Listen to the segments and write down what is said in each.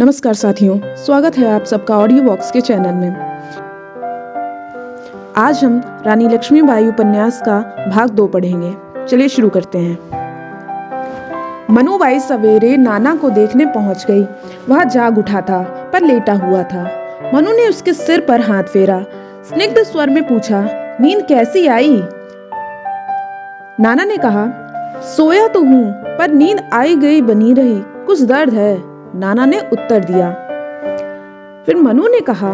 नमस्कार साथियों, स्वागत है आप सबका ऑडियो बॉक्स के चैनल में। आज हम रानी लक्ष्मीबाई उपन्यास का भाग 2 पढ़ेंगे। चलिए शुरू करते हैं। मनुबाई सवेरे नाना को देखने पहुंच गई। वह जाग उठा था पर लेटा हुआ था। मनु ने उसके सिर पर हाथ फेरा, स्निग्ध स्वर में पूछा, नींद कैसी आई? नाना ने कहा, सोया तो हूँ पर नींद आई गई बनी रही, कुछ दर्द है। नाना ने उत्तर दिया। फिर मनु ने कहा,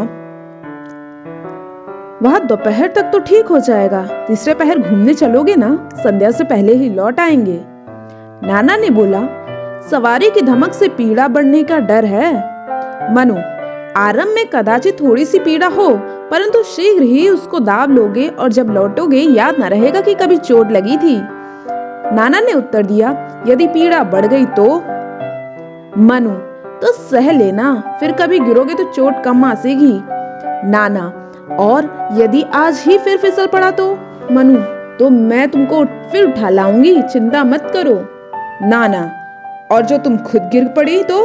वह दोपहर तक तो ठीक हो जाएगा, तीसरे पहर घूमने चलोगे ना? संध्या से पहले ही लौट आएंगे। नाना ने बोला, सवारी की धमक से पीड़ा बढ़ने का डर है। मनु, आरंभ में कदाचित थोड़ी सी पीड़ा हो, परंतु शीघ्र ही उसको दाब लोगे और जब लौटोगे याद न रहेगा कि कभी चोट लगी थी। नाना ने उत्तर दिया, यदि पीड़ा बढ़ गई तो? मनु, तो सह लेना, फिर कभी गिरोगे तो चोट कम आसेगी। नाना, और यदि आज ही फिर फिसल पड़ा तो? मनु, तो मैं तुमको फिर उठा लाऊंगी, चिंता मत करो। नाना, और जो तुम खुद गिर पड़ी तो?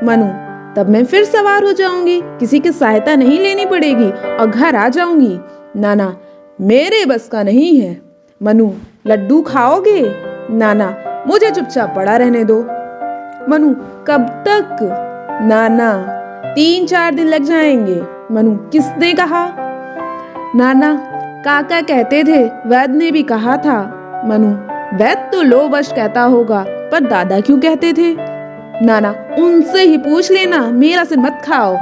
मनु, तब मैं फिर सवार हो जाऊंगी, किसी की सहायता नहीं लेनी पड़ेगी और घर आ जाऊंगी। नाना, मेरे बस का नहीं है। मनु, लड्डू खाओगे? नाना, मुझे चुपचाप पड़ा रहने दो। मनु, कब तक? नाना, 3-4 दिन लग जाएंगे। मनु, किसने कहा? नाना, काका कहते थे, वैद्य ने भी कहा था। मनु, वैद्य तो लोवश कहता होगा, पर दादा क्यों कहते थे? नाना, उनसे ही पूछ लेना, मेरा सिर मत खाओ।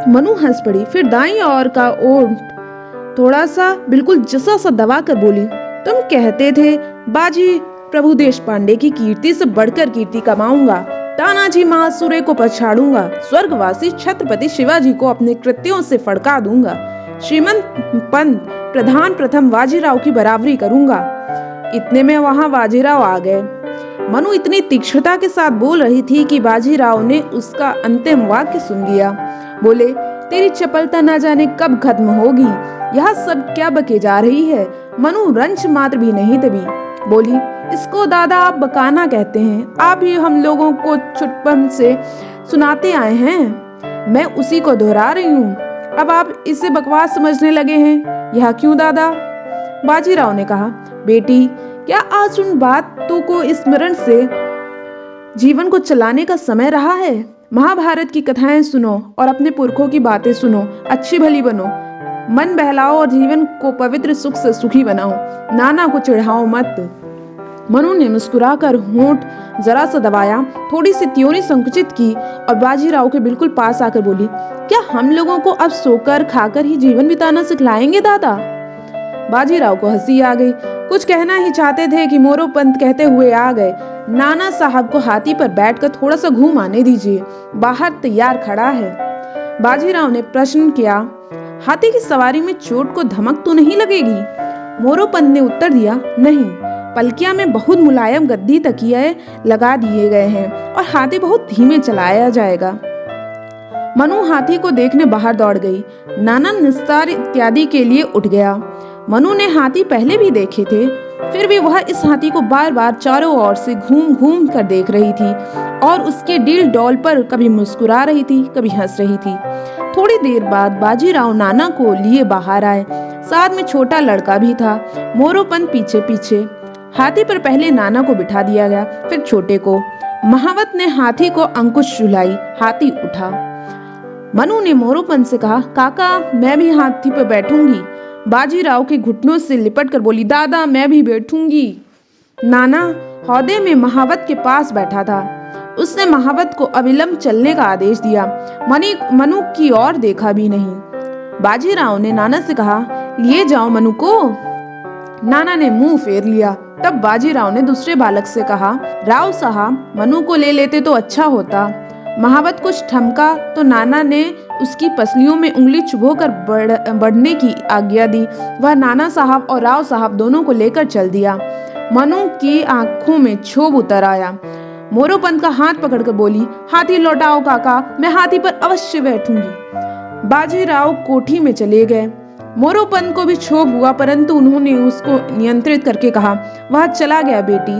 मनु हंस पड़ी, फिर दाईं ओर का ओंठ थोड़ा सा बिल्कुल जसा सा दबा कर बोली, तुम कहते थे बाजी प्रभु देशपांडे की कीर्ति से बढ़कर कीर्ति कमाऊंगा, तानाजी महासुरे को पछाड़ूंगा, स्वर्गवासी छत्रपति शिवाजी को अपने कृत्यों से फड़का दूंगा, श्रीमंत पंत प्रधान प्रथम बाजीराव की बराबरी करूंगा। इतने में वहां बाजीराव आ गए। मनु इतनी तीक्ष्णता के साथ बोल रही थी कि बाजीराव ने उसका अंतिम वाक्य सुन लिया। बोले, तेरी चपलता न जाने कब खत्म होगी, यह सब क्या बके जा रही है? मनु रंच मात्र भी नहीं दबी, बोली, इसको दादा आप बकाना कहते हैं, आप ही हम लोगों को छुटपन से सुनाते आए हैं, मैं उसी को दोहरा रही हूँ। अब आप इसे बकवास समझने लगे हैं, यह क्यों दादा? बाजीराव ने कहा, बेटी, क्या आज उन बातों को स्मरण से जीवन को चलाने का समय रहा है? महाभारत की कथाएं सुनो और अपने पुरखों की बातें सुनो, अच्छी भली बनो, मन बहलाओ और जीवन को पवित्र सुख से सुखी बनाओ, नाना को चिढ़ाओ मत। मनु ने मुस्कुराकर होंठ जरा सा दबाया, थोड़ी सी त्योरी संकुचित की और बाजीराव के बिल्कुल पास आकर बोली, क्या हम लोगों को अब सोकर खाकर ही जीवन बिताना सिखलाएंगे दादा? बाजीराव को हंसी आ गई, कुछ कहना ही चाहते थे कि मोरोपंत कहते हुए आ गए, नाना साहब को हाथी पर बैठकर थोड़ा सा घूम आने दीजिए, बाहर तैयार खड़ा है। बाजीराव ने प्रश्न किया, हाथी की सवारी में चोट को धमक तो नहीं लगेगी? मोरोपंत ने उत्तर दिया, नहीं, पलकियां में बहुत मुलायम गद्दी तकिए लगा दिए गए हैं और हाथी बहुत धीमे चलाया जाएगा। मनु हाथी को देखने बाहर दौड़ गई। नाना निस्तार इत्यादि के लिए उठ गया। मनु ने हाथी पहले भी देखे थे, फिर भी वह इस हाथी को बार बार चारों ओर से घूम घूम कर देख रही थी और उसके डील डौल पर कभी मुस्कुरा रही थी, कभी हंस रही थी। थोड़ी देर बाद बाजीराव नाना को लिए बाहर आए, साथ में छोटा लड़का भी था। मोरोपंत पीछे पीछे। हाथी पर पहले नाना को बिठा दिया गया, फिर छोटे को। महावत ने हाथी को अंकुश झुलाई, हाथी उठा। मनु ने मोरोपंत से कहा, काका, मैं भी हाथी पर बैठूंगी। बाजीराव के घुटनों से लिपट कर बोली, दादा, मैं भी बैठूंगी। नाना हौदे में महावत के पास बैठा था। उसने महावत को अविलंब चलने का आदेश दिया। मनु की ओर देखा भी नहीं। बाजीराव ने नाना से कहा, लिए जाओ मनु को। नाना ने मुंह फेर लिया। तब बाजीराव ने दूसरे बालक से कहा, राव साहब, मनु को ले लेते तो अच्छा होता। महावत कुछ ठमका तो नाना ने उसकी पसलियों में उंगली चुभोकर बढ़ने की आज्ञा दी। वह नाना साहब और राव साहब दोनों को लेकर चल दिया। मनु की आंखों में क्षोभ उतर आया। मोरोपंत का हाथ पकड़कर बोली, हाथी लौटाओ काका, मैं हाथी पर अवश्य बैठूंगी। बाजीराव कोठी में चले गए। मोरोपंत को भी क्षोभ हुआ, परंतु उन्होंने उसको नियंत्रित करके कहा, वह चला गया बेटी,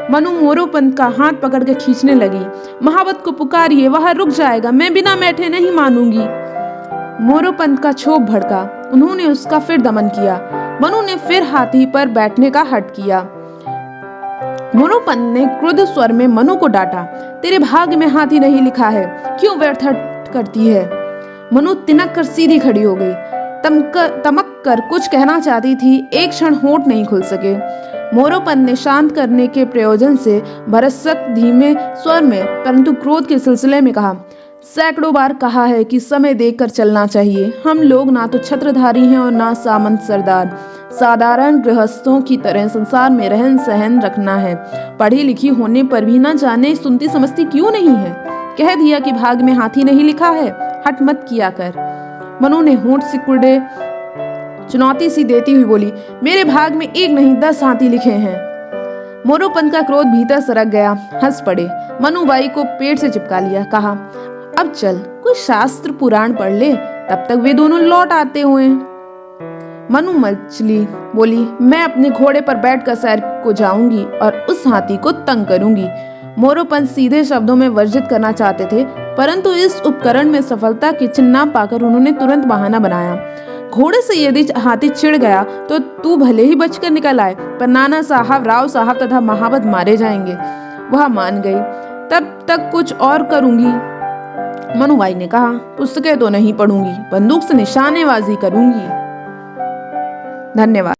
मनु मोरोपंत का हाथ पकड़ के खींचने लगी। महावत को पुकारिए, वह रुक जाएगा, मैं बिना बैठे नहीं मानूंगी। मोरोपंत का क्षोभ भड़का। उन्होंने उसका फिर दमन किया। मनु ने फिर हाथी पर बैठने का हठ किया। मोरोपंत ने क्रुद्ध स्वर में मनु को डांटा, तेरे भाग्य में हाथी नहीं लिखा है, क्यों व्यर्थ हठ करती है। मनु तिनक कर सीधी खड़ी हो गई। तमक कर कुछ कहना चाहती थी, एक क्षण होंठ नहीं खुल सके। मोरोपंत ने शांत करने के प्रयोजन से भरसक धीमे स्वर में परंतु क्रोध के सिलसिले में कहा, सैकड़ों बार कहा है कि समय देखकर चलना चाहिए। हम लोग ना तो छत्रधारी हैं और ना सामंत सरदार। साधारण गृहस्थों की तरह संसार में रहन सहन रखना है। पढ़ी लिखी होने पर भी ना जाने सुनती समझती क्यों नहीं है। कह दिया कि भाग में हाथी नहीं लिखा है, हट मत किया कर। मनु ने होंठ सिकुड़े चुनौती सी देती हुई बोली, मेरे भाग में 1 नहीं 10 हाथी लिखे हैं। मोरोपंत का क्रोध भीतर सरक गया। हंस पड़े। मनुबाई को पेट से चिपका लिया। कहा, अब चल कोई शास्त्र पुराण पढ़ ले, तब तक वे दोनों लौट आते हुए। मनु मचली बोली, मैं अपने घोड़े पर बैठकर सैर को जाऊंगी और उस हाथी को तंग करूंगी। मोरोपंत सीधे शब्दों में वर्जित करना चाहते थे, परंतु इस उपकरण में सफलता की चिन्ह न पाकर उन्होंने तुरंत बहाना बनाया। घोड़े से यदि हाथी चिढ़ गया तो तू भले ही बचकर निकल आए, पर नाना साहब, राव साहब तथा महावत मारे जाएंगे। वह मान गई। तब तक कुछ और करूंगी। मनुबाई ने कहा, पुस्तकें तो नहीं पढ़ूंगी, बंदूक से निशानेबाजी करूंगी। धन्यवाद।